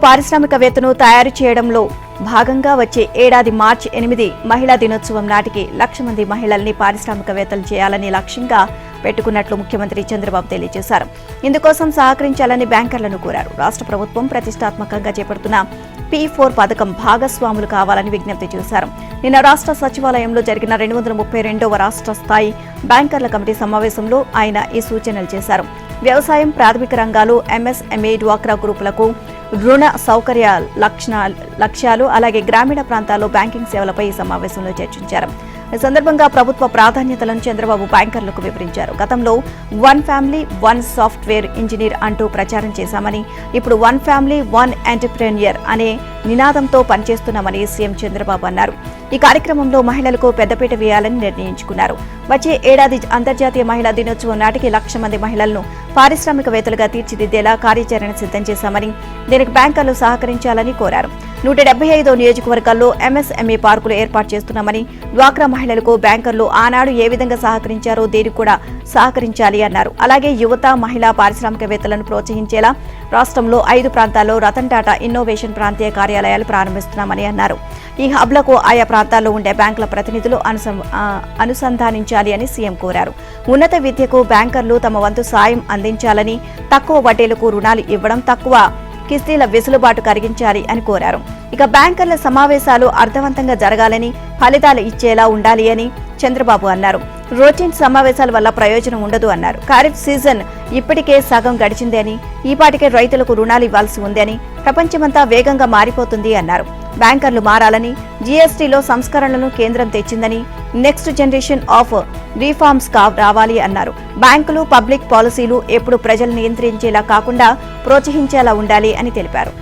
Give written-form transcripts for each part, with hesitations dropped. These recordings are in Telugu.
పారిశ్రామికవేత్తను తయారు చేయడంలో భాగంగా వచ్చే ఏడాది మార్చి 8 మహిళా దినోత్సవం నాటికి 1,00,000 మంది మహిళల్ని పారిశ్రామికవేత్తలు చేయాలని లక్ష్యంగా పెట్టుకున్నట్లు ముఖ్యమంత్రి చంద్రబాబు తెలియజేశారు. ఇందుకోసం సహకరించాలని బ్యాంకర్లను కోరారు. రాష్ట్ర ప్రభుత్వం ప్రతిష్టాత్మకంగా చేపడుతున్న P4 పథకం భాగస్వాములు కావాలని విజ్ఞప్తి చేశారు. నిన్న రాష్ట్ర సచివాలయంలో జరిగిన 232వ రాష్ట్ర స్థాయి బ్యాంకర్ల కమిటీ సమావేశంలో ఆయన ఈ సూచనలు చేశారు. వ్యవసాయం, ప్రాథమిక రంగాలు, MSME, డ్వాక్రా గ్రూపులకు రుణ సౌకర్య లక్ష్యాలు, అలాగే గ్రామీణ ప్రాంతాల్లో బ్యాంకింగ్ సేవలపై ఈ సమావేశంలో చర్చించారు. ఈ సందర్భంగా ప్రభుత్వ ప్రాధాన్యతలను చంద్రబాబు బ్యాంకర్లకు వివరించారు. గతంలో 1 ఫ్యామిలీ 1 సాఫ్ట్వేర్ ఇంజనీర్ అంటూ ప్రచారం చేశామని, ఇప్పుడు 1 ఫ్యామిలీ 1 ఎంటర్‌ప్రెన్యూర్ అనే నినాదంతో పనిచేస్తున్నామని సీఎం చంద్రబాబు అన్నారు. ఈ కార్యక్రమంలో మహిళలకు పెద్దపీట వేయాలని నిర్ణయించుకున్నారు. వచ్చే ఏడాది అంతర్జాతీయ మహిళా దినోత్సవం నాటికి 1,00,000 మంది మహిళలను పారిశ్రామికవేత్తలుగా తీర్చిదిద్దేలా కార్యాచరణ సిద్ధం చేశామని, దీనికి బ్యాంకర్లు సహకరించాలని కోరారు. 175 నియోజకవర్గాల్లో MSME పార్కులు ఏర్పాటు చేస్తున్నామని, డ్వాక్రా మహిళలకు బ్యాంకర్లు ఆనాడు ఏ విధంగా సహకరించారో దీనికి కూడా సహకరించాలి అన్నారు. అలాగే యువత, మహిళా పారిశ్రామికవేత్తలను ప్రోత్సహించేలా రాష్ట్రంలో 5 ప్రాంతాల్లో రతన్ టాటా ఇన్నోవేషన్ ప్రాంతీయ కార్యాలయాలు ప్రారంభిస్తున్నామని అన్నారు. ఈ హబ్లకు ఆయా ప్రాంతాల్లో ఉండే బ్యాంకుల ప్రతినిధులు అనుసంధానించాలి అని సీఎం కోరారు. ఉన్నత విద్యకు బ్యాంకర్లు తమ వంతు సాయం అందించాలని, తక్కువ వడ్డీలకు రుణాలు ఇవ్వడం, తక్కువ కిస్తీల వెసులుబాటు కలిగించాలి అని కోరారు. ఇక బ్యాంకర్ల సమావేశాలు అర్థవంతంగా జరగాలని, ఫలితాలు ఇచ్చేలా ఉండాలి అని చంద్రబాబు అన్నారు. రొటీన్ సమావేశాల వల్ల ప్రయోజనం ఉండదు అన్నారు. ఖరీఫ్ సీజన్ ఇప్పటికే సగం గడిచింది అని, ఈపాటికే రైతులకు రుణాలు ఇవ్వాల్సి ఉంది అని, ప్రపంచమంతా వేగంగా మారిపోతుంది అన్నారు. బ్యాంకర్లు మారాలని, జీఎస్టీలో సంస్కరణలను కేంద్రం తెచ్చిందని, నెక్స్ట్ జనరేషన్ ఆఫ్ రీఫార్మ్స్ రావాలి అన్నారు. బ్యాంకులు, పబ్లిక్ పాలసీలు ఎప్పుడు ప్రజలు నియంత్రించేలా కాకుండా ప్రోత్సహించేలా ఉండాలి అని తెలిపారు.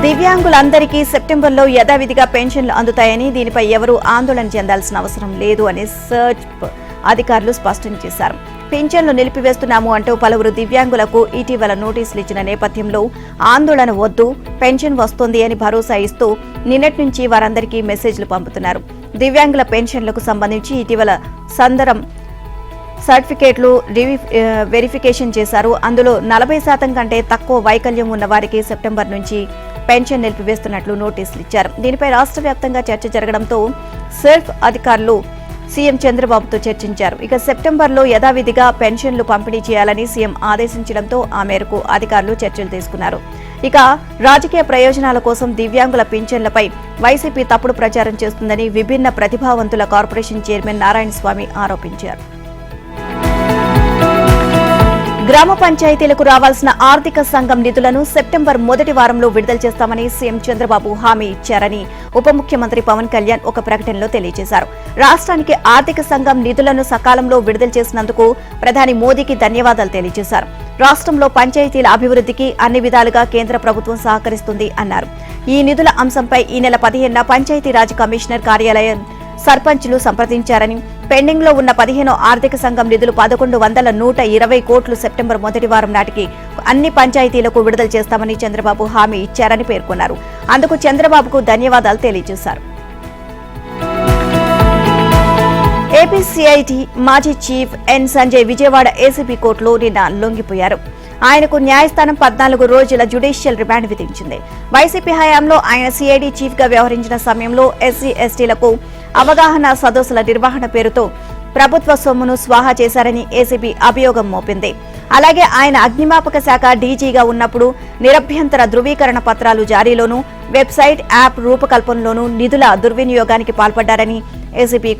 దివ్యాంగులందరికీ సెప్టెంబర్లో యథావిధిగా పెన్షన్లు అందుతాయని, దీనిపై ఎవరూ ఆందోళన చెందాల్సిన అవసరం లేదు అని సర్ప్ అధికారులు స్పష్టం చేశారు. పింఛన్లు నిలిపివేస్తున్నాము అంటూ పలువురు దివ్యాంగులకు ఇటీవల నోటీసులు ఇచ్చిన నేపథ్యంలో ఆందోళన వద్దు, పెన్షన్ వస్తోంది అని భరోసా ఇస్తూ నిన్నటి నుంచి వారందరికీ మెసేజ్లు పంపుతున్నారు. దివ్యాంగుల పెన్షన్లకు సంబంధించి ఇటీవల సందరం సర్టిఫికేట్లు వెరిఫికేషన్ చేశారు. అందులో 40% కంటే తక్కువ వైకల్యం ఉన్న వారికి సెప్టెంబర్ నుంచి పెన్షన్ నిలిపివేస్తున్నట్లు నోటీసులు ఇచ్చారు. దీనిపై రాష్ట్ర వ్యాప్తంగా చర్చ జరగడంతో సర్ఫ్ అధికారులు సీఎం చంద్రబాబుతో చర్చించారు. ఇక సెప్టెంబర్లో యథావిధిగా పెన్షన్లు పంపిణీ చేయాలని సీఎం ఆదేశించడంతో ఆ మేరకు అధికారులు చర్చలు తీసుకున్నారు. ఇక రాజకీయ ప్రయోజనాల కోసం దివ్యాంగుల పింఛన్లపై వైసీపీ తప్పుడు ప్రచారం చేస్తుందని విభిన్న ప్రతిభావంతుల కార్పొరేషన్ చైర్మన్ నారాయణస్వామి ఆరోపించారు. గ్రామ పంచాయతీలకు రావాల్సిన ఆర్థిక సంఘం నిధులను సెప్టెంబర్ మొదటి వారంలో విడుదల చేస్తామని సీఎం చంద్రబాబు హామీ ఇచ్చారని ఉప ముఖ్యమంత్రి పవన్ కళ్యాణ్ ఒక ప్రకటనలో తెలియజేశారు. రాష్ట్రానికి ఆర్థిక సంఘం నిధులను సకాలంలో విడుదల చేసినందుకు ప్రధాని మోదీకి ధన్యవాదాలు తెలియజేశారు. రాష్ట్రంలో పంచాయతీల అభివృద్ధికి అన్ని విధాలుగా కేంద్ర ప్రభుత్వం సహకరిస్తుంది అన్నారు. ఈ నిధుల అంశంపై ఈ నెల 15న పంచాయతీరాజ్ కమిషనర్ కార్యాలయం సర్పంచ్లు సంప్రదించారని, పెండింగ్ లో ఉన్న 15వ ఆర్థిక సంఘం నిధులు 1120 కోట్లు సెప్టెంబర్ మొదటి వారం నాటికి అన్ని పంచాయతీలకు విడుదల చేస్తామని చంద్రబాబు హామీ ఇచ్చారని పేర్కొన్నారు. అందుకు చంద్రబాబుకు ధన్యవాదాలు తెలియజేశారు. ఏపీసీఐటీ మాజీ చీఫ్ ఎన్ సంజయ్ విజయవాడ ఏసీబీ కోర్టులో నిన్న లొంగిపోయారు. ఆయనకు న్యాయస్థానం 14 రోజుల జ్యుడిషియల్ రిమాండ్ విధించింది. వైసీపీ హయాంలో ఆయన సిఐడి చీఫ్ గా వ్యవహరించిన సమయంలో ఎస్సీ/ఎస్టీలకు అవగాహన సదస్సుల నిర్వహణ పేరుతో ప్రభుత్వ సొమ్మును స్వాహా చేశారని ఏసీబీ అభియోగం మోపింది. అలాగే ఆయన అగ్నిమాపక శాఖ డీజీగా ఉన్నప్పుడు నిరభ్యంతర ధృవీకరణ పత్రాలు జారీలోనూ, వెబ్సైట్, యాప్ రూపకల్పనలోనూ నిధుల దుర్వినియోగానికి పాల్పడ్డారని ఏసీబీ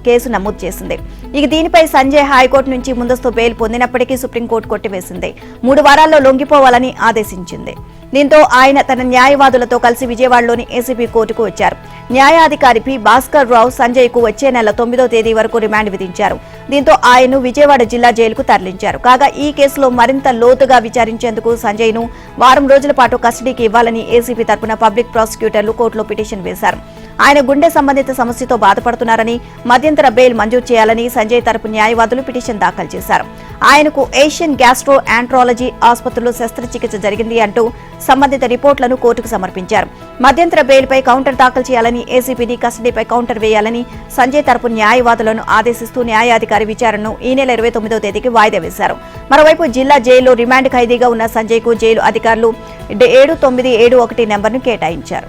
కేసు నమోదు చేసింది. ఇక దీనిపై సంజయ్ హైకోర్టు నుంచి ముందస్తు బెయిల్ పొందినప్పటికీ సుప్రీంకోర్టు కొట్టివేసింది. 3 వారాల్లో లొంగిపోవాలని ఆదేశించింది. దీంతో ఆయన తన న్యాయవాదులతో కలిసి విజయవాడలోని ఏసీబీ కోర్టుకు వచ్చారు. న్యాయాధికారి పి భాస్కర్ రావు సంజయ్ కు వచ్చే నెల 9వ తేదీ వరకు రిమాండ్ విధించారు. దీంతో ఆయన్ను విజయవాడ జిల్లా జైలుకు తరలించారు. కాగా ఈ కేసులో మరింత లోతుగా విచారించేందుకు సంజయ్ ను వారం రోజుల పాటు కస్టడీకి ఇవ్వాలని ఏసీబీ తరపున పబ్లిక్ ప్రాసిక్యూటర్లు కోర్టులో పిటిషన్ వేశారు. ఆయన గుండె సంబంధిత సమస్యతో బాధపడుతున్నారని, మధ్యంతర బెయిల్ మంజూరు చేయాలని సంజయ్ తరపు న్యాయవాదులు పిటిషన్ దాఖలు చేశారు. ఆయనకు ఏషియన్ గ్యాస్ట్రో ఆంట్రాలజీ ఆసుపత్రిలో శస్త్రచికిత్స జరిగింది అంటూ సంబంధిత రిపోర్టులను కోర్టుకు సమర్పించారు. మధ్యంతర బెయిల్పై కౌంటర్ దాఖలు చేయాలని, ఏసీబీని కస్టడీపై కౌంటర్ వేయాలని సంజయ్ తరపు న్యాయవాదులను ఆదేశిస్తూ న్యాయాధికారి విచారణను ఈ నెల 29వ తేదీకి వాయిదా వేశారు. మరోవైపు జిల్లా జైల్లో రిమాండ్ ఖైదీగా ఉన్న సంజయ్ కు జైలు అధికారులు 7971 నెంబర్ను కేటాయించారు.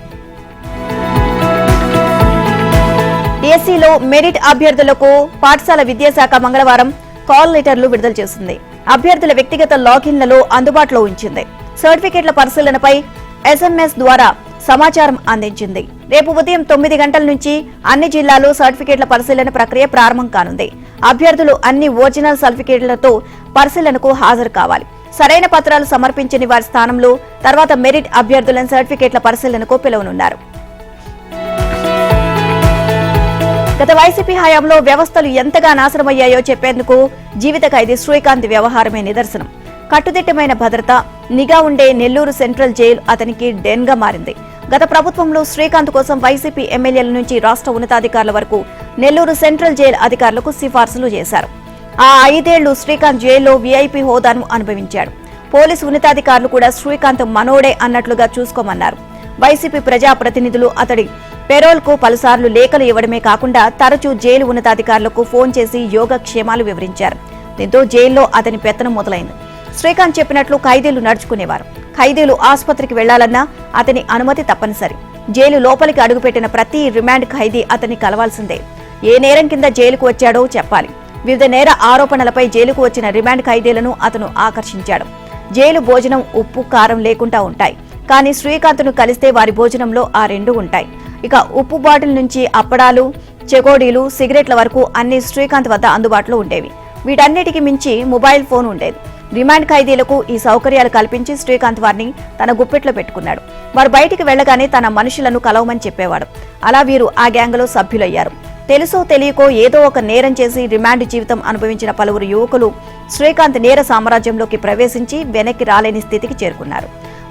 డిఎస్సీలో మెరిట్ అభ్యర్థులకు పాఠశాల విద్యాశాఖ మంగళవారం కాల్ లెటర్లు విడుదల చేసింది. అభ్యర్థుల వ్యక్తిగత లాగిన్లలో అందుబాటులో ఉంచింది. సర్టిఫికెట్ల పరిశీలనపై SMS ద్వారా సమాచారం అందించింది. రేపు ఉదయం 9 గంటల నుంచి అన్ని జిల్లాల్లో సర్టిఫికెట్ల పరిశీలన ప్రక్రియ ప్రారంభం కానుంది. అభ్యర్థులు అన్ని ఒరిజినల్ సర్టిఫికెట్లతో పరిశీలనకు హాజరు కావాలి. సరైన పత్రాలు సమర్పించని వారి స్థానంలో తర్వాత మెరిట్ అభ్యర్థులను సర్టిఫికెట్ల పరిశీలనకు పిలువనున్నారు. గత వైసీపీ హయాంలో వ్యవస్థలు ఎంతగా నాశనమయ్యాయో చెప్పేందుకు జీవిత ఖైదీ శ్రీకాంత్ వ్యవహారమే నిదర్శనం. కట్టుదిట్టమైన భద్రత, నిఘా ఉండే నెల్లూరు సెంట్రల్ జైలు అతనికి డెన్గా మారింది. గత ప్రభుత్వంలో శ్రీకాంత్ కోసం వైసీపీ ఎమ్మెల్యేల నుంచి రాష్ట్ర ఉన్నతాధికారుల వరకు నెల్లూరు సెంట్రల్ జైలు అధికారులకు సిఫార్సులు చేశారు. ఆ 5 ఏళ్లు శ్రీకాంత్ జైల్లో వీఐపీ హోదాను అనుభవించాడు. పోలీసు ఉన్నతాధికారులు కూడా శ్రీకాంత్ మనోడే అన్నట్లుగా చూసుకోమన్నారు. వైసీపీ ప్రజాప్రతినిధులు అతడి పెరోల్కు పలుసార్లు లేఖలు ఇవ్వడమే కాకుండా తరచూ జైలు ఉన్నతాధికారులకు ఫోన్ చేసి యోగక్షేమాలు వివరించారు. దీంతో జైల్లో అతని పెత్తనం మొదలైంది. శ్రీకాంత్ చెప్పినట్లు ఖైదీలు నడుచుకునేవారు. ఖైదీలు ఆసుపత్రికి వెళ్లాలన్నా అతని అనుమతి తప్పనిసరి. జైలు లోపలికి అడుగుపెట్టిన ప్రతి రిమాండ్ ఖైదీ అతన్ని కలవాల్సిందే. ఏ నేరం కింద జైలుకు వచ్చాడో చెప్పాలి. వివిధ నేర ఆరోపణలపై జైలుకు వచ్చిన రిమాండ్ ఖైదీలను అతను ఆకర్షించాడు. జైలు భోజనం ఉప్పు కారం లేకుండా ఉంటాయి. కానీ శ్రీకాంత్ను కలిస్తే వారి భోజనంలో ఆ రెండు ఉంటాయి. ఇక ఉప్పు బాటిల్ నుంచి అప్పడాలు, చెకోడీలు, సిగరెట్ల వరకు అన్ని శ్రీకాంత్ వద్ద అందుబాటులో ఉండేవి. వీటన్నిటికీ మించి మొబైల్ ఫోన్ ఉండేది. రిమాండ్ ఖైదీలకు ఈ సౌకర్యాలు కల్పించి శ్రీకాంత్ వారిని తన గుప్పిట్లో పెట్టుకున్నాడు. వారు బయటికి వెళ్లగానే తన మనుషులను కలవమని చెప్పేవాడు. అలా వీరు ఆ గ్యాంగ్లో సభ్యులయ్యారు. తెలుసో తెలియకో ఏదో ఒక నేరం చేసి రిమాండ్ జీవితం అనుభవించిన పలువురు యువకులు శ్రీకాంత్ నేర సామ్రాజ్యంలోకి ప్రవేశించి వెనక్కి రాలేని స్థితికి చేరుకున్నారు.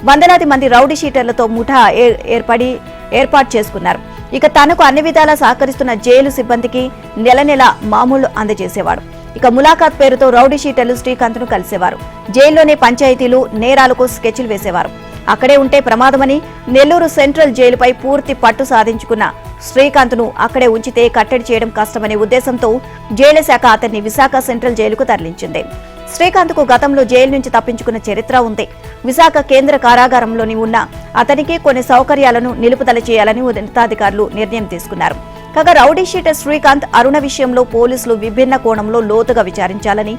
వందలాది మంది రౌడీ షీటర్లతో ముఠా ఏర్పాటు చేసుకున్నారు. ఇక తనకు అన్ని విధాలా సహకరిస్తున్న జైలు సిబ్బందికి నెల నెల మామూళ్లు అందజేసేవాడు. ఇక ములాఖాత్ పేరుతో రౌడీ షీటర్లు శ్రీకాంత్ను కలిసేవారు. జైల్లోనే పంచాయతీలు, నేరాలకు స్కెచ్లు వేసేవారు. అక్కడే ఉంటే ప్రమాదమని నెల్లూరు సెంట్రల్ జైలుపై పూర్తి పట్టు సాధించుకున్న శ్రీకాంత్ను అక్కడే ఉంచితే కట్టడి చేయడం కష్టమనే ఉద్దేశంతో జైలు శాఖ అతన్ని విశాఖ సెంట్రల్ జైలుకు తరలించింది. శ్రీకాంత్కు గతంలో జైలు నుంచి తప్పించుకున్న చరిత్ర ఉంది. విశాఖ కేంద్ర కారాగారంలోని ఉన్న అతనికి కొన్ని సౌకర్యాలను నిలుపుదల చేయాలని ఉన్నతాధికారులు నిర్ణయం తీసుకున్నారు. కాగా రౌడీ షీటర్ శ్రీకాంత్ అరుణ విషయంలో పోలీసులు విభిన్న కోణంలో లోతుగా విచారించాలని,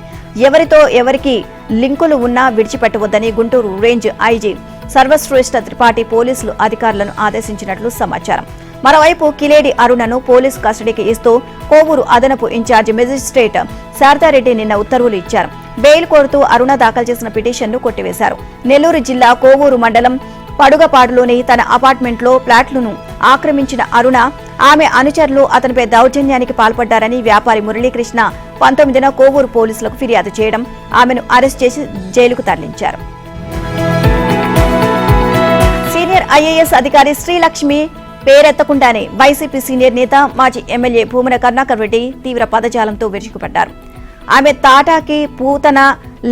ఎవరితో ఎవరికి లింకులు ఉన్నా విడిచిపెట్టవద్దని గుంటూరు రేంజ్ ఐజీ సర్వశ్రేష్ఠ త్రిపాఠి పోలీసులు అధికారులను ఆదేశించినట్లు సమాచారం. మరోవైపు కిలేడి అరుణను పోలీసు కస్టడీకి ఇస్తూ కోవూరు అదనపు ఇన్ఛార్జి మెజిస్ట్రేట్ శారదారెడ్డి నిన్న ఉత్తర్వులు ఇచ్చారు. బెయిల్ కోరుతూ అరుణ దాఖలు చేసిన పిటిషన్ను కొట్టివేశారు. నెల్లూరు జిల్లా కోవూరు మండలం పడుగపాడులోని తన అపార్ట్మెంట్లో ఫ్లాట్లను ఆక్రమించిన అరుణ, ఆమె అనుచరులు అతనిపై దౌర్జన్యానికి పాల్పడ్డారని వ్యాపారి మురళీకృష్ణ 19న కోవూరు పోలీసులకు ఫిర్యాదు చేయడం, ఆమెను అరెస్ట్ చేసి జైలుకు తరలించారు. సీనియర్ ఐఏఎస్ అధికారి శ్రీలక్ష్మి పేరెత్తకుండానే వైసీపీ సీనియర్ నేత మాజీ ఎమ్మెల్యే భూమన కరుణాకర్ రెడ్డి తీవ్ర పదజాలంతో విరుచుకుపడ్డారు. ఆమె తాటాకి, పూతన,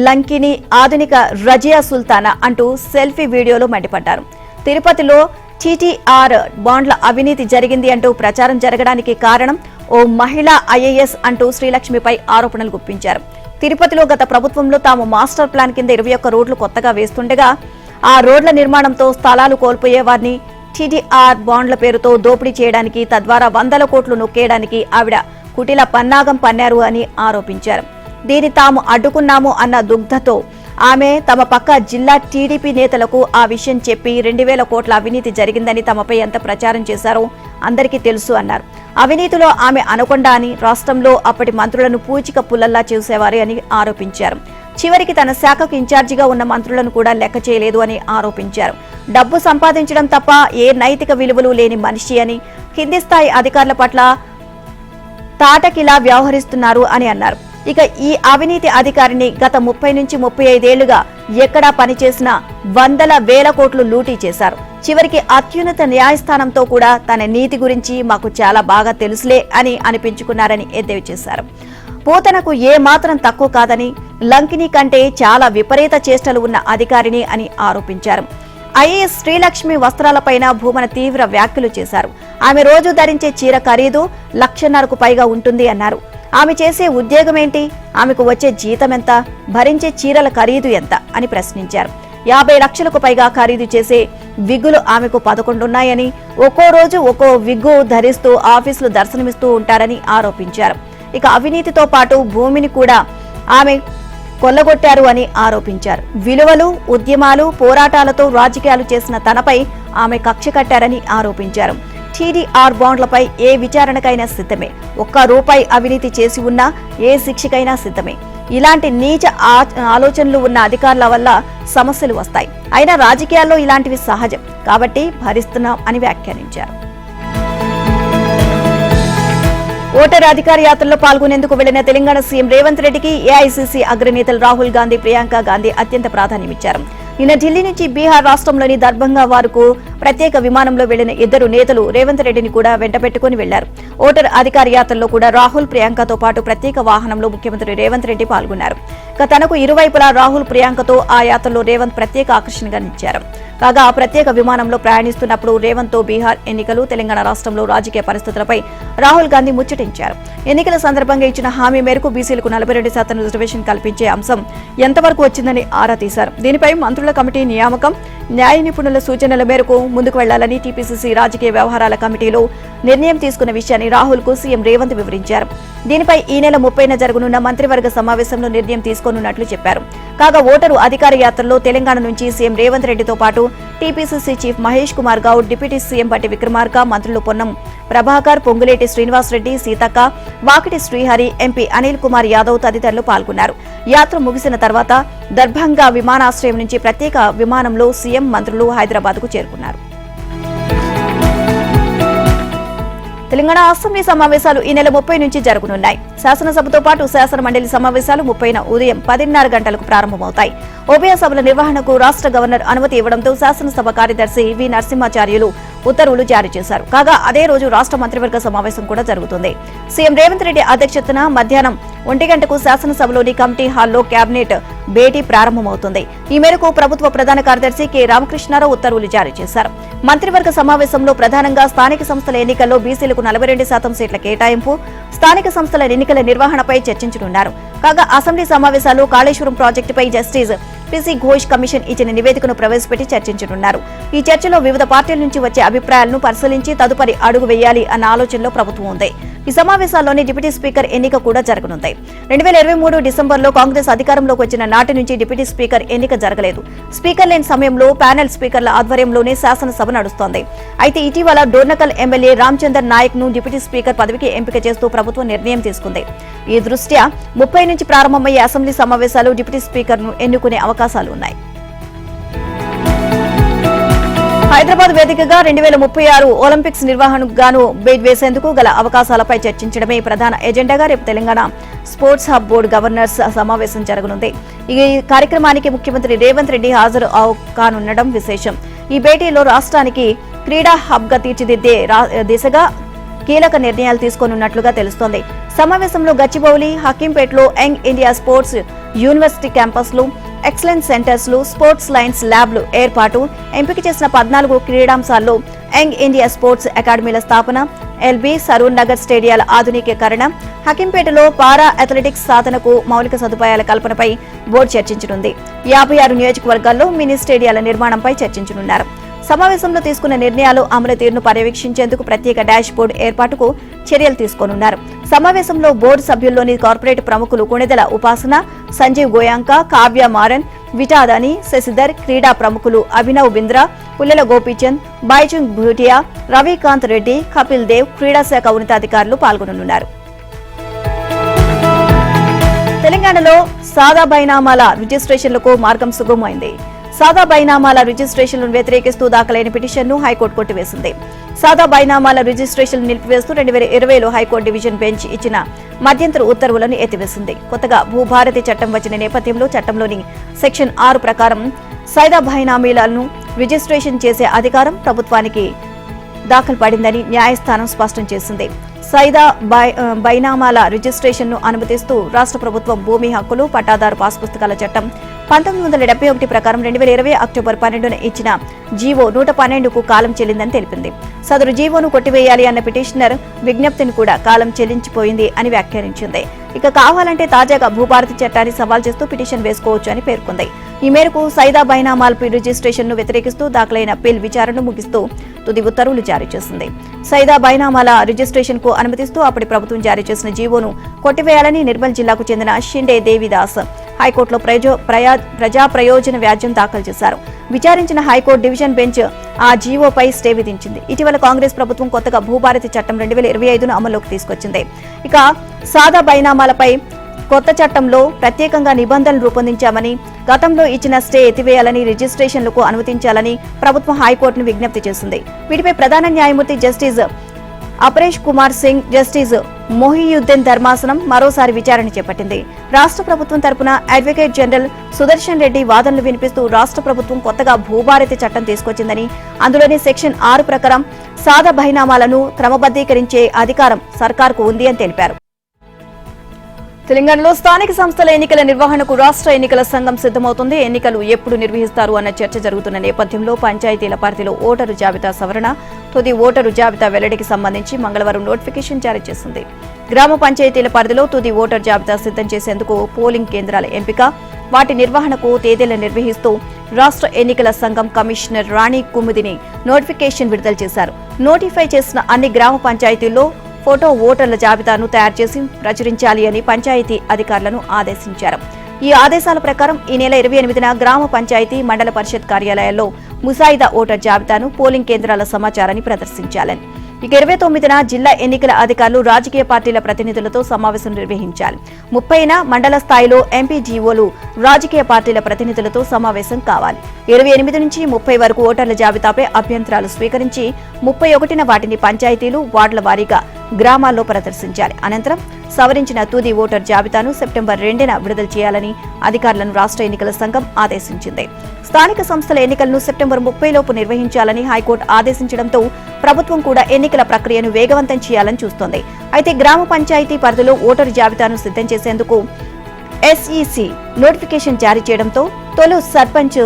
లంకిని, ఆధునిక రజియా సుల్తానా అంటూ సెల్ఫీ వీడియోలో మండిపడ్డారు. తిరుపతిలో టీటీఆర్ బాండ్ల అవినీతి జరిగింది అంటూ ప్రచారం జరగడానికి కారణం ఓ మహిళా ఐఏఎస్ అంటూ శ్రీలక్ష్మిపై ఆరోపణలు గుప్పించారు. తిరుపతిలో గత ప్రభుత్వంలో తాము మాస్టర్ ప్లాన్ కింద 21 రోడ్లు కొత్తగా వేస్తుండగా ఆ రోడ్ల నిర్మాణంతో స్థలాలు కోల్పోయే వారిని టీటీఆర్ బాండ్ల పేరుతో దోపిడీ చేయడానికి, తద్వారా 100 కోట్లు నొక్కేయడానికి ఆవిడ కుటిల పన్నాగం పన్నారు అని ఆరోపించారు. దీన్ని తాము అడ్డుకున్నాము అన్న దుగ్ధతో ఆమె తమ పక్క జిల్లా టీడీపీ నేతలకు ఆ విషయం చెప్పి 2000 కోట్ల అవినీతి జరిగిందని తమపై ఎంత ప్రచారం చేశారో అందరికీ తెలుసు అన్నారు. అవినీతిలో ఆమె అనకొండ అని, రాష్ట్రంలో అప్పటి మంత్రులను పూచిక పుల్లల్లా చేసేవారు అని ఆరోపించారు. చివరికి తన శాఖకు ఇన్ఛార్జిగా ఉన్న మంత్రులను కూడా లెక్క చేయలేదు అని ఆరోపించారు. డబ్బు సంపాదించడం తప్ప ఏ నైతిక విలువలు లేని మనిషి అని, కింది స్థాయి అధికారుల పట్ల తాటకిలా వ్యవహరిస్తున్నారు అని అన్నారు. ఇక ఈ అవినీతి అధికారిని గత 30 నుంచి 35 ఏళ్లుగా ఎక్కడా పనిచేసినా 100,000 కోట్లు లూటీ చేశారు. చివరికి అత్యున్నత న్యాయస్థానంతో కూడా తన నీతి గురించి మాకు చాలా బాగా తెలుసులే అని అనిపించుకున్నారని ఎద్దేవి చేశారు. పూతనకు ఏ మాత్రం తక్కువ కాదని, లంకిని కంటే చాలా విపరీత చేష్టలు ఉన్న అధికారిని అని ఆరోపించారు. ఐఏఎస్ శ్రీలక్ష్మి వస్త్రాలపైన భూమన తీవ్ర వ్యాఖ్యలు చేశారు. ఆమె రోజు ధరించే చీర ఖరీదు 1,50,000కు పైగా ఉంటుంది అన్నారు. ఆమె చేసే ఉద్యోగమేంటి, ఆమెకు వచ్చే జీతం ఎంత, భరించే చీరల ఖరీదు ఎంత అని ప్రశ్నించారు. 50 లక్షలకు పైగా ఖరీదు చేసే విగ్గులు ఆమెకు 11 ఉన్నాయని, ఒక్కో రోజు ఒక్కో విగ్గు ధరిస్తూ ఆఫీసులు దర్శనమిస్తూ ఉంటారని ఆరోపించారు. ఇక అవినీతితో పాటు భూమిని కూడా ఆమె కొల్లగొట్టారు అని ఆరోపించారు. విలువలు, ఉద్యమాలు, పోరాటాలతో రాజకీయాలు చేసిన తనపై ఆమె కక్ష కట్టారని ఆరోపించారు. టీడీఆర్ బాండ్లపై ఏ విచారణకైనా సిద్ధమే, ₹1 అవినీతి చేసి ఉన్నా ఏ శిక్షకైనా సిద్ధమే. ఇలాంటి నీచ ఆలోచనలు ఉన్న అధికారుల వల్ల సమస్యలు వస్తాయి. అయినా రాజకీయాల్లో ఇలాంటివి సహజం కాబట్టి భరిస్తున్నాం అని వ్యాఖ్యానించారు. ఓటర్ అధికార యాత్రలో పాల్గొనేందుకు వెళ్లిన తెలంగాణ సీఎం రేవంత్ రెడ్డికి ఏఐసీసీ అగ్రనేతలు రాహుల్ గాంధీ, ప్రియాంక గాంధీ అత్యంత ప్రాధాన్యమిచ్చారు. నిన్న ఢిల్లీ నుంచి బీహార్ రాష్ట్రంలోని దర్భంగా వారుకు ప్రత్యేక విమానంలో వెళ్లిన ఇద్దరు నేతలు రేవంత్ రెడ్డిని కూడా వెంటబెట్టుకుని వెళ్లారు. ఓటర్ అధికార యాత్రలో కూడా రాహుల్, ప్రియాంకతో పాటు ప్రత్యేక వాహనంలో ముఖ్యమంత్రి రేవంత్ రెడ్డి పాల్గొన్నారు. తనకు ఇరువైపులా రాహుల్, ప్రియాంకతో ఆ యాత్రలో రేవంత్ ప్రత్యేక ఆకర్షణగా నిలిచారు. కాగా ప్రత్యేక విమానంలో ప్రయాణిస్తున్నప్పుడు రేవంత్ తో బీహార్ ఎన్నికలు, తెలంగాణ రాష్ట్రంలో రాజకీయ పరిస్థితులపై రాహుల్ గాంధీ ముచ్చటించారు. ఎన్నికల సందర్భంగా ఇచ్చిన హామీ మేరకు బీసీలకు 42% రిజర్వేషన్ కల్పించే అంశం ఎంతవరకు వచ్చిందని ఆరా తీశారు. దీనిపై మంత్రుల కమిటీ నియామకం, న్యాయ నిపుణుల సూచనల మేరకు ముందుకు వెళ్లాలని టీపీసీసీ రాజకీయ వ్యవహారాల కమిటీలో నిర్ణయం తీసుకున్న విషయాన్ని రాహుల్ కు సీఎం రేవంత్ వివరించారు. దీనిపై ఈ నెల 30న జరగనున్న మంత్రివర్గ సమావేశంలో నిర్ణయం తీసుకోనున్నట్లు చెప్పారు. కాగా ఓటరు అధికార యాత్రలో తెలంగాణ నుంచి సీఎం రేవంత్ రెడ్డితో పాటు TPCC chief Mahesh Kumar Goud, deputy CM Bhatti Vikramarka, మంత్రులు పొన్నం ప్రభాకర్, పొంగులేటి శ్రీనివాసరెడ్డి, సీతక్క, వాకిటి శ్రీహరి, ఎంపీ అనిల్ కుమార్ యాదవ్ తదితరులు పాల్గొన్నారు. యాత్ర ముగిసిన తర్వాత దర్భంగా విమానాశ్రయం నుంచి ప్రత్యేక విమానంలో సీఎం, మంత్రులు హైదరాబాద్కు చేరుకున్నారు. తెలంగాణ అసెంబ్లీ సమావేశాలు ఈ నెల 30 నుంచి జరగనున్నాయి. శాసనసభతో పాటు శాసన మండలి సమావేశాలు 30న ఉదయం 10:30 గంటలకు ప్రారంభమవుతాయి. ఉభయ సభల నిర్వహణకు రాష్ట్ర గవర్నర్ అనుమతి ఇవ్వడంతో శాసనసభ కార్యదర్శి వి నరసింహాచార్యులు ఉత్తర్వులు జారీ చేశారు. కాగా అదే రోజు రాష్ట్ర మంత్రివర్గ సమావేశం కూడా జరుగుతుంది. సీఎం రేవంత్ రెడ్డి అధ్యక్షతన మధ్యాహ్నం 1 గంటకు శాసనసభలోని కమిటీ హాల్లో కేబినెట్ భేటీ ప్రారంభమవుతుంది. ఈ మేరకు ప్రభుత్వ ప్రధాన కార్యదర్శి కె రామకృష్ణారావు ఉత్తర్వులు జారీ చేశారు. మంత్రివర్గ సమావేశంలో ప్రధానంగా స్థానిక సంస్థల ఎన్నికల్లో బీసీలకు 42% సీట్ల కేటాయింపు, స్థానిక సంస్థల ఎన్నికల నిర్వహణపై చర్చించనున్నారు. కాగా అసెంబ్లీ సమావేశాలు కాళేశ్వరం ప్రాజెక్టుపై జస్టిస్ పిసి ఘోష్ కమిషన్ ఇచ్చిన నివేదికను ప్రవేశపెట్టి చర్చించనున్నారు. ఈ చర్చలో వివిధ పార్టీల నుంచి వచ్చే అభిప్రాయాలను పరిశీలించి తదుపరి అడుగు వేయాలి అన్న ఆలోచనలో ప్రభుత్వం ఉంది. ఈ సమావేశాల్లోని డిప్యూటీ స్పీకర్ ఎన్నిక కూడా జరగనుంది. 2023 డిసెంబర్లో కాంగ్రెస్ అధికారంలోకి వచ్చిన నాటి నుంచి డిప్యూటీ స్పీకర్ ఎన్నిక జరగలేదు. స్పీకర్ లేని సమయంలో ప్యానెల్ స్పీకర్ల ఆధ్వర్యంలోనే శాసనసభ నడుస్తోంది. అయితే ఇటీవల డోర్నకల్ ఎమ్మెల్యే రామచందర్ నాయక్ ను డిప్యూటీ స్పీకర్ పదవికి ఎంపిక చేస్తూ ప్రభుత్వం నిర్ణయం తీసుకుంది. ఈ దృష్ట్యా 30 నుంచి ప్రారంభమయ్యే అసెంబ్లీ సమావేశాలు డిప్యూటీ స్పీకర్ ను ఎన్నుకునే అవకాశాలు ఉన్నాయి. హైదరాబాద్ వేదికగా 2036 ఒలింపిక్స్ నిర్వహణకు గాను బేట్ వేసేందుకు గల అవకాశాలపై చర్చించడమే ప్రధాన ఎజెండాగా రేపు Telangana sports hub board governors సమావేశం జరగనుంది. ఈ కార్యక్రమానికి ముఖ్యమంత్రి రేవంత్ రెడ్డి హాజరు కానుండడం విశేషం. ఈ భేటీలో రాష్ట్రానికి క్రీడా హబ్ గా తీర్చిదిద్దే దిశగా కీలక నిర్ణయాలు తీసుకోనున్నట్లుగా తెలుస్తోంది. సమావేశంలో గచ్చిబౌలి, హకీంపేటలో యంగ్ ఇండియా స్పోర్ట్స్ యూనివర్సిటీ క్యాంపస్లు, ఎక్సలెన్స్ సెంటర్స్లు, స్పోర్ట్స్ లైన్స్ ల్యాబ్లు ఏర్పాటు, ఎంపిక చేసిన 14 క్రీడాంశాల్లో యంగ్ ఇండియా స్పోర్ట్స్ అకాడమీల స్థాపన, ఎల్బీ, సరూర్ నగర్ స్టేడియాల ఆధునికీకరణ, హకీంపేటలో పారా అథ్లెటిక్స్ సాధనకు మౌలిక సదుపాయాల కల్పనపై బోర్డు చర్చించనుంది. 56 నియోజకవర్గాల్లో మినీ స్టేడియాల నిర్మాణంపై చర్చించనున్నారు. సమావేశంలో తీసుకున్న నిర్ణయాలు అమలు తీరును పర్యవేక్షించేందుకు ప్రత్యేక డాష్ బోర్డు ఏర్పాటుకు చర్యలు తీసుకోనున్నారు. సమావేశంలో బోర్డు సభ్యుల్లోని కార్పొరేట్ ప్రముఖులు కొణిదెల ఉపాసన, సంజీవ్ గోయాంక, కావ్య మారన్, విటాదాని, శశిధర్, క్రీడా ప్రముఖులు అభినవ్ బింద్రా, పుల్లెల గోపీచంద్, బైజుంగ్ భూటియా, రవికాంత్ రెడ్డి, కపిల్ దేవ్, క్రీడాశాఖ ఉన్నతాధికారులు పాల్గొననున్నారు. తెలంగాణలో సాదా బైనామాల రిజిస్ట్రేషన్లకు మార్గం సుగమమైంది. సాదా బైనామాల రిజిస్ట్రేషన్లను వ్యతిరేకిస్తూ దాఖలైన పిటిషన్ను హైకోర్టు కొట్టివేసింది. సాదా బైనామాల రిజిస్ట్రేషన్ నిలిపివేస్తూ 2020లో హైకోర్టు డివిజన్ బెంచ్ ఇచ్చిన మధ్యంతర ఉత్తర్వులను ఎత్తివేసింది. కొత్తగా భూభారతి చట్టం వచ్చిన నేపథ్యంలో చట్టంలోని సెక్షన్ 6 ప్రకారం సాదా బైనామీలను రిజిస్ట్రేషన్ చేసే అధికారం ప్రభుత్వానికి దాఖలు పడిందని న్యాయస్థానం స్పష్టం చేసింది. సైదా బైనామాల రిజిస్ట్రేషన్ను అనుమతిస్తూ రాష్ట్ర ప్రభుత్వం భూమి హక్కులు పట్టాదారు పాస్ పుస్తకాల చట్టం 1971 ప్రకారం 2020 అక్టోబర్ 12న ఇచ్చిన జీవో 112కు కాలం చెల్లిందని తెలిపింది. సదరు జీవోను కొట్టివేయాలి అన్న పిటిషనర్ విజ్ఞప్తిని కూడా కాలం చెల్లించిపోయింది అని వ్యాఖ్యానించింది. ఇక కావాలంటే తాజాగా భూభారతి చట్టాన్ని సవాల్ చేస్తూ పిటిషన్ వేసుకోవచ్చు అని పేర్కొంది. ఈ మేరకు సైదా బైనామాల్ రిజిస్ట్రేషన్ ను వ్యతిరేకిస్తూ దాఖలైన పిల్ విచారణను ముగిస్తూ తుది ఉత్తర్వులు జారీ చేసింది. సైదా బైనామాల రిజిస్ట్రేషన్ కు అనుమతిస్తూ అప్పటి ప్రభుత్వం జారీ చేసిన జీవోను కొట్టివేయాలని నిర్మల్ జిల్లాకు చెందిన షిండే దేవిదాస్ హైకోర్టులో ప్రజా ప్రయోజన వ్యాజ్యం దాఖలు చేశారు. విచారించిన హైకోర్టు డివిజన్ బెంచ్ ఆ జీవోపై స్టే విధించింది. ఇటీవల కాంగ్రెస్ ప్రభుత్వం కొత్తగా భూభారతి చట్టం 2025ను అమల్లోకి తీసుకొచ్చింది. ఇక సాదా బైనామాలపై కొత్త చట్టంలో ప్రత్యేకంగా నిబంధనలు రూపొందించామని, గతంలో ఇచ్చిన స్టే ఎత్తివేయాలని, రిజిస్ట్రేషన్లకు అనుమతించాలని ప్రభుత్వం హైకోర్టును విజ్ఞప్తి చేసింది. వీటిపై ప్రధాన న్యాయమూర్తి జస్టిస్ అపరేష్ కుమార్ సింగ్, జస్టిస్ మొహియుద్దీన్ ధర్మాసనం మరోసారి విచారణ చేపట్టింది. రాష్ట్ర ప్రభుత్వం తరపున అడ్వకేట్ జనరల్ సుదర్శన్ రెడ్డి వాదనలు వినిపిస్తూ రాష్ట్ర ప్రభుత్వం కొత్తగా భూభారతి చట్టం తీసుకొచ్చిందని, అందులోని సెక్షన్ 6 ప్రకారం సాదా బైనామాలను క్రమబద్దీకరించే అధికారం సర్కార్కు ఉంది అని తెలిపారు. తెలంగాణలో స్థానిక సంస్థల ఎన్నికల నిర్వహణకు రాష్ట్ర ఎన్నికల సంఘం సిద్దమవుతుంది. ఎన్నికలు ఎప్పుడు నిర్వహిస్తారు అన్న చర్చ జరుగుతున్న నేపథ్యంలో పంచాయతీల పరిధిలో ఓటరు జాబితా సవరణ, తుది ఓటరు జాబితా వెల్లడికి సంబంధించి మంగళవారం నోటిఫికేషన్ జారీ చేసింది. గ్రామ పంచాయతీల పరిధిలో తుది ఓటర్ జాబితా సిద్దం చేసేందుకు పోలింగ్ కేంద్రాల ఎంపిక, వాటి నిర్వహణకు తేదీలను నిర్వహిస్తూ రాష్ట్ర ఎన్నికల సంఘం కమిషనర్ రాణి కుముదిని నోటిఫికేషన్ విడుదల చేశారు. నోటిఫై చేసిన అన్ని గ్రామ పంచాయతీల్లో ఫోటో ఓటర్ల జాబితాను తయారు చేసి ప్రచురించాలి అని పంచాయతీ అధికారులను ఆదేశించారు. ఈ ఆదేశాల ప్రకారం ఈ నెల 28న గ్రామ పంచాయతీ, మండల పరిషత్ కార్యాలయాల్లో ముసాయిదా ఓటర్ జాబితాను, పోలింగ్ కేంద్రాల సమాచారాన్ని ప్రదర్శించాలని, ఇక 29న జిల్లా ఎన్నికల అధికారులు రాజకీయ పార్టీల ప్రతినిధులతో సమావేశం నిర్వహించాలి. 30న మండల స్థాయిలో ఎంపీజీఓలు రాజకీయ పార్టీల ప్రతినిధులతో సమావేశం కావాలి. 28 నుంచి 30 వరకు ఓటర్ల జాబితాపై అభ్యంతరాలు స్వీకరించి 31న వాటిని పంచాయతీలు, వార్డుల వారీగా గ్రామాల్లో ప్రదర్శించాలి. అనంతరం సవరించిన తుది ఓటర్ జాబితాను సెప్టెంబర్ 2న విడుదల చేయాలని అధికారులను రాష్ట్ర ఎన్నికల సంఘం ఆదేశించింది. స్థానిక సంస్థల ఎన్నికలను సెప్టెంబర్ 30 లోపు నిర్వహించాలని హైకోర్టు ఆదేశించడంతో ప్రభుత్వం కూడా ఎన్నికల ప్రక్రియను వేగవంతం చేయాలని చూస్తోంది. అయితే గ్రామ పంచాయతీ పరిధిలో ఓటరు జాబితాను సిద్ధం చేసేందుకు ఎస్ఈసి నోటిఫికేషన్ జారీ చేయడంతో తొలి సర్పంచ్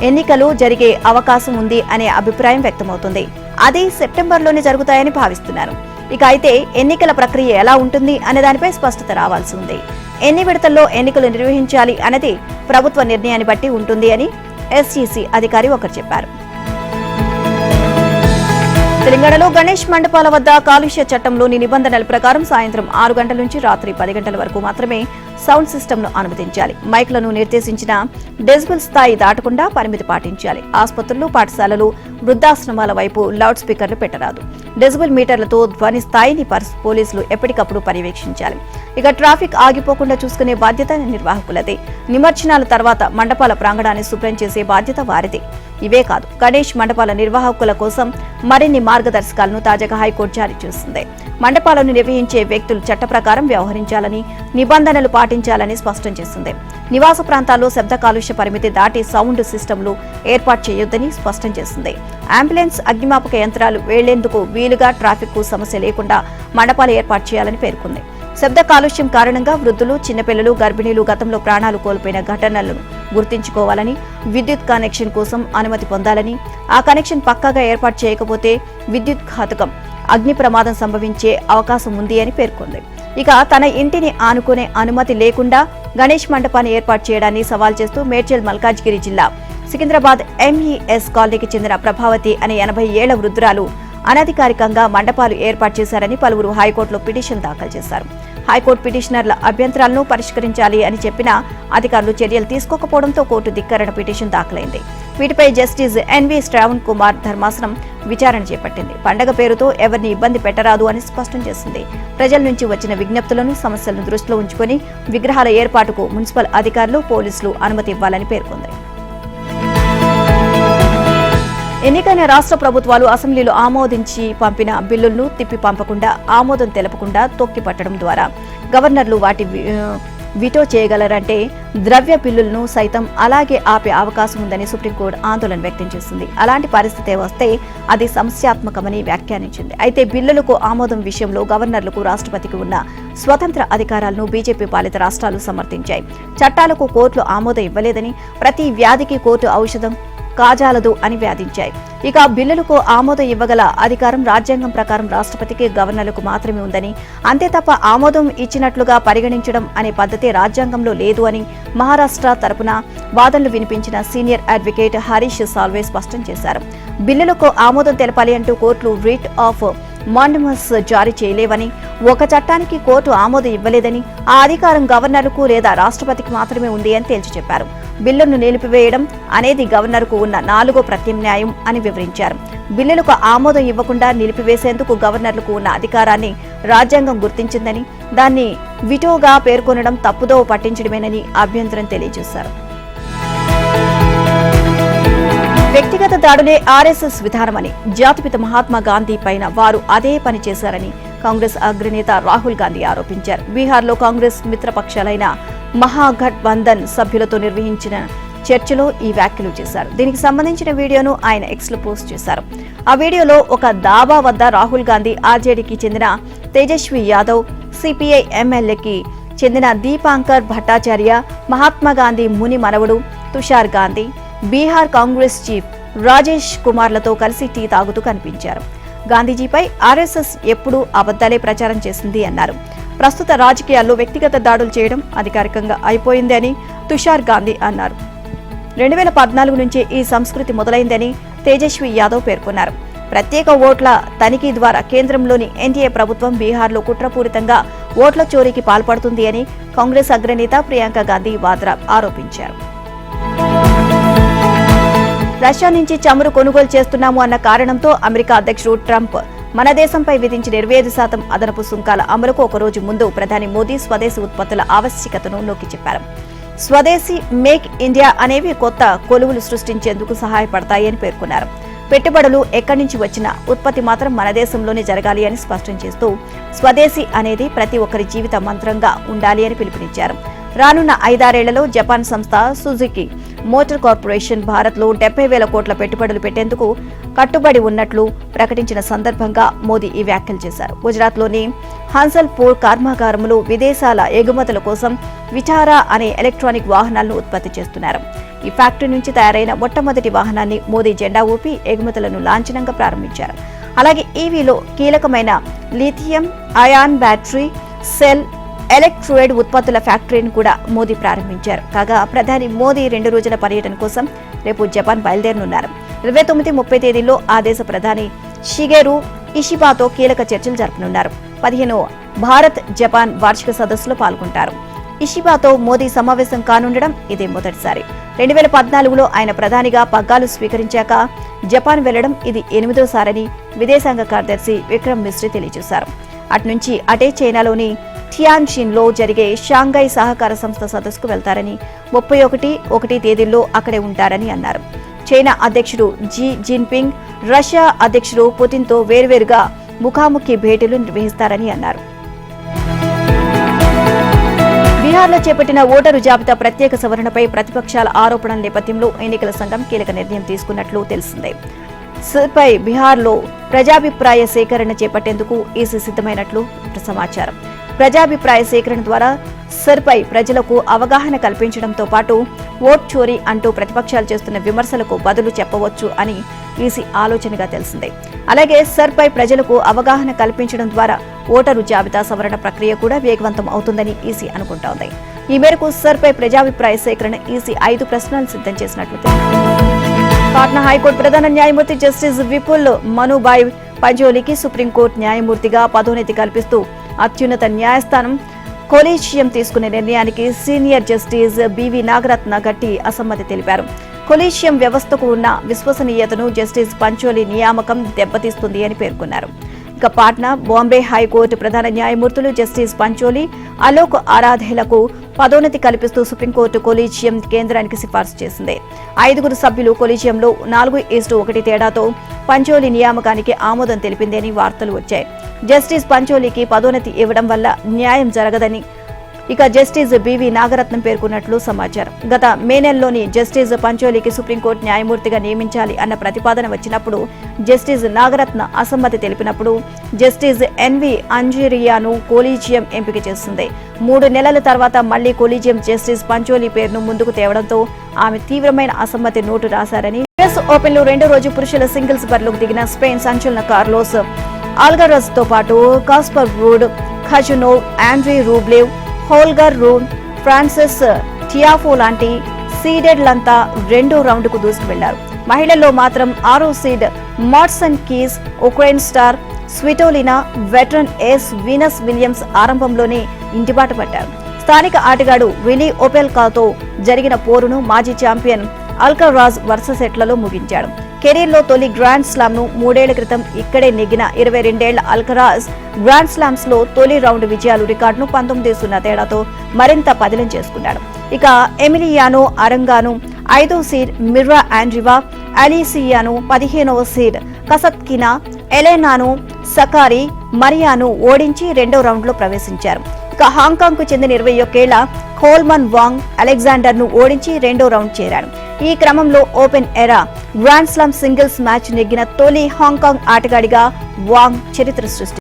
ఎన్నికలు జరిగే అవకాశం ఉంది అనే అభిప్రాయం వ్యక్తమవుతుంది. అది సెప్టెంబర్లోనే జరుగుతాయని భావిస్తున్నారు. ఇక అయితే ఎన్నికల ప్రక్రియ ఎలా ఉంటుంది అనే దానిపై స్పష్టత రావాల్సి ఉంది. ఎన్ని విడతల్లో ఎన్నికలు నిర్వహించాలి అనేది ప్రభుత్వ నిర్ణయాన్ని బట్టి ఉంటుంది అని ఎస్ఈసి అధికారి ఒకరు చెప్పారు. తెలంగాణలో గణేష్ మండపాల వద్ద కాలుష్య చట్టంలోని నిబంధనల ప్రకారం సాయంత్రం 6 గంటల నుంచి రాత్రి 10 గంటల వరకు మాత్రమే సౌండ్ సిస్టమ్ను అనుమతించాలి. మైక్లను నిర్దేశించిన డెసిబెల్ స్థాయి దాటకుండా పరిమితి పాటించాలి. ఆసుపత్రులు, పాఠశాలలు, వృద్ధాశ్రమాల వైపు లౌడ్ స్పీకర్లు పెట్టరాదు. డెసిబెల్ మీటర్లతో ధ్వని స్థాయిని పోలీసులు ఎప్పటికప్పుడు పర్యవేక్షించాలి. ఇక ట్రాఫిక్ ఆగిపోకుండా చూసుకునే బాధ్యత నిర్వాహకులదే. నిమజ్జనాల తర్వాత మండపాల ప్రాంగణాన్ని శుభ్రం చేసే బాధ్యత వారిదే. ఇవే కాదు, గణేష్ మండపాల నిర్వాహకుల కోసం మరిన్ని మార్గదర్శకాలను తాజాగా హైకోర్టు జారీ చేసింది. మండపాలను నిర్వహించే వ్యక్తులు చట్ట ప్రకారం వ్యవహరించాలని, నిబంధనలు పాటించాలని స్పష్టం చేసింది. నివాస ప్రాంతాల్లో శబ్ద కాలుష్య పరిమితి దాటి సౌండ్ సిస్టమ్లు ఏర్పాటు చేయొద్దని స్పష్టం చేసింది. అంబులెన్స్, అగ్నిమాపక యంత్రాలు వెళ్లేందుకు వీలుగా ట్రాఫిక్ కు సమస్య లేకుండా మండపాలు ఏర్పాటు చేయాలని పేర్కొంది. శబ్ద కాలుష్యం కారణంగా వృద్ధులు, చిన్నపిల్లలు, గర్భిణీలు గతంలో ప్రాణాలు కోల్పోయిన ఘటనలను గుర్తుంచుకోవాలని, విద్యుత్ కనెక్షన్ కోసం అనుమతి పొందాలని, ఆ కనెక్షన్ పక్కాగా ఏర్పాటు చేయకపోతే విద్యుత్ ఘాతకం, అగ్ని ప్రమాదం సంభవించే అవకాశం ఉంది అని పేర్కొంది. ఇక తన ఇంటిని ఆనుకునే అనుమతి లేకుండా గణేష్ మండపాన్ని ఏర్పాటు చేయడాన్ని సవాల్ చేస్తూ మేడ్చల్ మల్కాజ్గిరి జిల్లా సికింద్రాబాద్ ఎంఈఎస్ కాలనీకి చెందిన ప్రభావతి అనే 80 ఏళ్ల వృద్ధురాలు అనధికారికంగా మండపాలు ఏర్పాటు చేశారని పలువురు హైకోర్టులో పిటిషన్ దాఖలు చేశారు. హైకోర్టు పిటిషనర్ల అభ్యంతరాలను పరిష్కరించాలి అని చెప్పినా అధికారులు చర్యలు తీసుకోకపోవడంతో కోర్టు ధిక్కరణ పిటిషన్ దాఖలైంది. వీటిపై జస్టిస్ ఎన్వి శ్రావణ్ కుమార్ ధర్మాసనం విచారణ చేపట్టింది. పండగ పేరుతో ఎవరిని ఇబ్బంది పెట్టరాదు అని స్పష్టం చేసింది. ప్రజల నుంచి వచ్చిన విజ్ఞప్తులను, సమస్యలను దృష్టిలో ఉంచుకొని విగ్రహాల ఏర్పాటుకు మున్సిపల్ అధికారులు, పోలీసులు అనుమతి ఇవ్వాలని పేర్కొంది. ఎన్నికైన రాష్ట్ర ప్రభుత్వాలు అసెంబ్లీలో ఆమోదించి పంపిన బిల్లులను తిప్పి పంపకుండా, ఆమోదం తెలపకుండా తొక్కిపట్టడం ద్వారా గవర్నర్లు వాటి విటో చేయగలరంటే ద్రవ్య బిల్లులను సైతం అలాగే ఆపే అవకాశం ఉందని సుప్రీంకోర్టు ఆందోళన వ్యక్తం చేసింది. అలాంటి పరిస్థితి వస్తే అది సమస్యాత్మకమని వ్యాఖ్యానించింది. అయితే బిల్లులకు ఆమోదం విషయంలో గవర్నర్లకు రాష్ట్రపతికి ఉన్న స్వతంత్ర అధికారాలను బీజేపీ పాలిత రాష్ట్రాలు సమర్థించాయి. చట్టాలకు కోర్టులు ఆమోదం ఇవ్వలేదని, ప్రతి వ్యాధికి కోర్టు ఔషధం కాజాలదు అని వాదించాయి. ఇక బిల్లులకు ఆమోదం ఇవ్వగల అధికారం రాజ్యాంగం ప్రకారం రాష్ట్రపతికి, గవర్నర్లకు మాత్రమే ఉందని, అంతే తప్ప ఆమోదం ఇచ్చినట్లుగా పరిగణించడం అనే పద్ధతి రాజ్యాంగంలో లేదు అని మహారాష్ట్ర తరపున వాదనలు వినిపించిన సీనియర్ అడ్వకేట్ హరీష్ సాల్వే స్పష్టం చేశారు. బిల్లులకు ఆమోదం తెలపాలి అంటూ కోర్టులు రిట్ ఆఫ్ మాండమస్ జారీ చేయలేవని, ఒక చట్టానికి కోర్టు ఆమోదం ఇవ్వలేదని, ఆ అధికారం గవర్నర్కు లేదా రాష్ట్రపతికి మాత్రమే ఉంది అని తేల్చి చెప్పారు. బిల్లును నిలిపివేయడం అనేది గవర్నర్కు ఉన్న 4వ ప్రత్యామ్నాయం అని వివరించారు. బిల్లులకు ఆమోదం ఇవ్వకుండా నిలిపివేసేందుకు గవర్నర్లకు ఉన్న అధికారాన్ని రాజ్యాంగం గుర్తించిందని, దాన్ని విటోగా పేర్కొనడం తప్పుదోవ పట్టించడమేనని అభ్యంతరం తెలియజేశారు. వ్యక్తిగత దాడులే ఆర్ఎస్ఎస్ విధానమని, జాతిపిత మహాత్మా గాంధీ పైన వారు అదే పని చేశారని కాంగ్రెస్ అగ్రనేత రాహుల్ గాంధీ ఆరోపించారు. బీహార్లో కాంగ్రెస్ మిత్రపక్షాలైన మహాగఠబంధన్ సభ్యులతో నిర్వహించిన చర్చలో ఈ వ్యాఖ్యలు చేశారు. దీనికి సంబంధించిన వీడియోను ఆయన ఎక్స్లో పోస్ట్ చేశారు. ఆ వీడియోలో ఒక దాబా వద్ద రాహుల్ గాంధీ, ఆర్జేడీకి చెందిన తేజస్వి యాదవ్, సిపిఐ ఎమ్మెల్యేకి చెందిన దీపాంకర్ భట్టాచార్య, మహాత్మా గాంధీ ముని మనవడు తుషార్ గాంధీ, బీహార్ కాంగ్రెస్ చీఫ్ రాజేష్ కుమార్లతో కలిసి టీ తాగుతూ కనిపించారు. గాంధీజీపై ఆర్ఎస్ఎస్ ఎప్పుడూ అబద్దాలే ప్రచారం చేసింది అన్నారు. ప్రస్తుత రాజకీయాల్లో వ్యక్తిగత దాడులు చేయడం అధికారికంగా అయిపోయింది అని తుషార్ గాంధీ అన్నారు. 2014 నుంచే ఈ సంస్కృతి మొదలైందని తేజస్వి యాదవ్ పేర్కొన్నారు. ప్రత్యేక ఓట్ల తనిఖీ ద్వారా కేంద్రంలోని ఎన్డీఏ ప్రభుత్వం బీహార్లో కుట్రపూరితంగా ఓట్ల చోరీకి పాల్పడుతుంది అని కాంగ్రెస్ అగ్రనేత ప్రియాంక గాంధీ వాద్రా ఆరోపించారు. రష్యా నుంచి చమురు కొనుగోలు చేస్తున్నాము అన్న కారణంతో అమెరికా అధ్యక్షుడు ట్రంప్ మన దేశంపై విధించిన 25% అదనపు సుంకాల అమలుకు ఒకరోజు ముందు ప్రధాని మోదీ స్వదేశీ ఉత్పత్తుల ఆవశ్యకతను నొక్కి చెప్పారు. స్వదేశీ మేక్ ఇండియా అనేవి కొత్త కొలువులు సృష్టించేందుకు సహాయపడతాయని పేర్కొన్నారు. పెట్టుబడులు ఎక్కడి నుంచి వచ్చినా ఉత్పత్తి మాత్రం మన దేశంలోనే జరగాలి అని స్పష్టం చేస్తూ స్వదేశీ అనేది ప్రతి ఒక్కరి జీవిత మంత్రంగా ఉండాలి అని పిలుపునిచ్చారు. రానున్న 5-6 ఏళ్లలో జపాన్ సంస్థ సుజుకి మోటార్ కార్పొరేషన్ భారత్లో 70,000 కోట్ల పెట్టుబడులు పెట్టేందుకు కట్టుబడి ఉన్నట్లు ప్రకటించిన సందర్భంగా మోదీ ఈ వ్యాఖ్యలు చేశారు. గుజరాత్లోని హన్సల్పూర్ కర్మాగారంలో విదేశాల ఎగుమతుల కోసం విటారా అనే ఎలక్ట్రానిక్ వాహనాలను ఉత్పత్తి చేస్తున్నారు. ఈ ఫ్యాక్టరీ నుంచి తయారైన మొట్టమొదటి వాహనాన్ని మోదీ జెండా ఊపి ఎగుమతులను లాంఛనంగా ప్రారంభించారు. అలాగే ఈవీలో కీలకమైన lithium ion battery, cell, electrode ఉత్పత్తుల ఫ్యాక్టరీని కూడా మోదీ ప్రారంభించారు. కాగా ప్రధాని మోదీ 2 రోజుల పర్యటన కోసం రేపు జపాన్ బయలుదేరనున్నారు. 29-30 తేదీల్లో ఆ దేశ ప్రధాని షిగెరు ఇషిబాతో కీలక చర్చలు జరపనున్నారు. 15వ భారత్ జపాన్ వార్షిక సదస్సులో పాల్గొంటారు. ఇషిబాతో మోదీ సమావేశం కానుండడం ఇదే మొదటిసారి. 2014లో ఆయన ప్రధానిగా పగ్గాలు స్వీకరించాక జపాన్ వెళ్లడం ఇది 8వసారని విదేశాంగ కార్యదర్శి విక్రమ్ మిశ్రీ తెలియజేశారు. అటునుంచి అటే చైనాలోని టియాన్జిన్లో జరిగే షాంఘై సహకార సంస్థ సదస్సుకు వెళ్తారని, 31-1 తేదీల్లో అక్కడే ఉంటారని అన్నారు. చైనా అధ్యక్షుడు జీ జిన్పింగ్, రష్యా అధ్యక్షుడు పుతిన్తో వేర్వేరుగా ముఖాముఖి భేటీలు నిర్వహిస్తారని అన్నారు. బీహార్లో చేపట్టిన ఓటరు జాబితా ప్రత్యేక సవరణపై ప్రతిపక్షాల ఆరోపణల నేపథ్యంలో ఎన్నికల సంఘం కీలక నిర్ణయం తీసుకున్నట్లు తెలిసిందే. పై బీహార్లో ప్రజాభిప్రాయ సేకరణ చేపట్టేందుకు ఈసీ సిద్ధమైనట్లు సమాచారం. ప్రజాభిప్రాయ సేకరణ ద్వారా సర్పై ప్రజలకు అవగాహన కల్పించడంతో పాటు ఓట్ చోరీ అంటూ ప్రతిపక్షాలు చేస్తున్న విమర్శలకు బదులు చెప్పవచ్చు అని ఈసీ ఆలోచనగా తెలిసిందే. అలాగే సర్పై ప్రజలకు అవగాహన కల్పించడం ద్వారా ఓటరు జాబితా సవరణ ప్రక్రియ కూడా వేగవంతం అవుతుందని ఈసీ అనుకుంటోంది. ఈ మేరకు సర్పై ప్రజాభిప్రాయ సేకరణ ఈసీ 5 ప్రశ్నలు సిద్ధం చేసినట్లు పాట్నా హైకోర్టు ప్రధాన న్యాయమూర్తి జస్టిస్ విపుల్ మనుబాయ్ పంజోలీకి సుప్రీంకోర్టు న్యాయమూర్తిగా పదోన్నతి కల్పిస్తూ అత్యున్నత న్యాయస్థానం కొలీజియం తీసుకునే నిర్ణయానికి సీనియర్ జస్టిస్ బివి నాగరత్న గట్టి అసమ్మతి తెలిపారు. కొలీజియం వ్యవస్థకు ఉన్న విశ్వసనీయతను జస్టిస్ పంచోలి నియామకం దెబ్బతీస్తుంది అని పేర్కొన్నారు. ఇక పాట్నా, బాంబే హైకోర్టు ప్రధాన న్యాయమూర్తులు జస్టిస్ పంచోలి, అలోక్ ఆరాధేలకు పదోన్నతి కల్పిస్తూ సుప్రీంకోర్టు కొలీజియం కేంద్రానికి సిఫార్సు చేసింది. 5 సభ్యులు కొలీజియంలో 4:1 తేడాతో పంచోలి నియామకానికి ఆమోదం తెలిపిందని వార్తలు వచ్చాయి. జస్టిస్ పంచోలికి పదోన్నతి ఇవ్వడం వల్ల న్యాయం జరగదని ఇక జస్టిస్ బివి నాగరత్నం పేర్కొన్నట్లు సమాచారం. గత మే నెలలోని జస్టిస్ పంచోలికి సుప్రీంకోర్టు న్యాయమూర్తిగా నియమించాలి అన్న ప్రతిపాదన వచ్చినప్పుడు జస్టిస్ నాగరత్న అసమ్మతి తెలిపినప్పుడు జస్టిస్ ఎన్వి అంజరియాను కొలీజియం ఎంపిక చేస్తుంది. 3 నెలల తర్వాత మళ్లీ కొలీజియం జస్టిస్ పంచోలి పేరును ముందుకు తేవడంతో ఆమె తీవ్రమైన అసమ్మతి నోటు రాశారని యుఎస్ ఓపెన్ లో 2వ రోజు పురుషుల సింగిల్స్ బరిలోకి దిగిన స్పెయిన్ సంచలన కార్లోస్ ఆల్గరజ్ తో పాటు Casper Ruud, Khachanov, Andrey Rublev, Holger Rune, Frances Tiafoe లాంటి సీడెడ్లంతా 2వ రౌండ్కు దూసుకు వెళ్లారు. మహిళల్లో మాత్రం 6వ seed Madison Keys, Ukraine star Svitolina, veteran ace Venus Williams ఆరంభంలోనే ఇంటిబాట పట్టారు. స్థానిక ఆటగాడు విలీ ఒపెల్కాతో జరిగిన పోరును మాజీ ఛాంపియన్ అల్కరాజ్ వరుస సెట్లలో ముగించాడు. కెరీర్లో తొలి గ్రాండ్ స్లామ్ ను 3 ఏళ్ల క్రితం ఇక్కడే నెగ్గిన 22 ఏళ్ల అల్కరాజ్ గ్రాండ్ స్లామ్స్ లో తొలి రౌండ్ విజయాలు రికార్డును 19-0 తేడాతో మరింత పదిలం చేసుకున్నాడు. ఇక ఎమిలియానో అరంగాను 5వ సీడ్ మిర్రా ఆండ్రివా, అలీసియాను 15వ సీడ్ కసత్కినా, ఎలెనాను సకారి మరియాను ఓడించి 2వ రౌండ్ లో ప్రవేశించారు. ఇక హాంకాంగ్ కు చెందిన 21 ఏళ్ల కోల్మన్ వాంగ్ అలెగ్జాండర్ ను ఓడించి 2వ రౌండ్ చేరాడు. ఈ క్రమంలో ఓపెన్ ఎరా గ్రాండ్ స్లామ్ సింగిల్స్ మ్యాచ్ నెగ్గిన తొలి హాంకాంగ్ ఆటగాడిగా వాంగ్ చరిత్ర సృష్టించారు.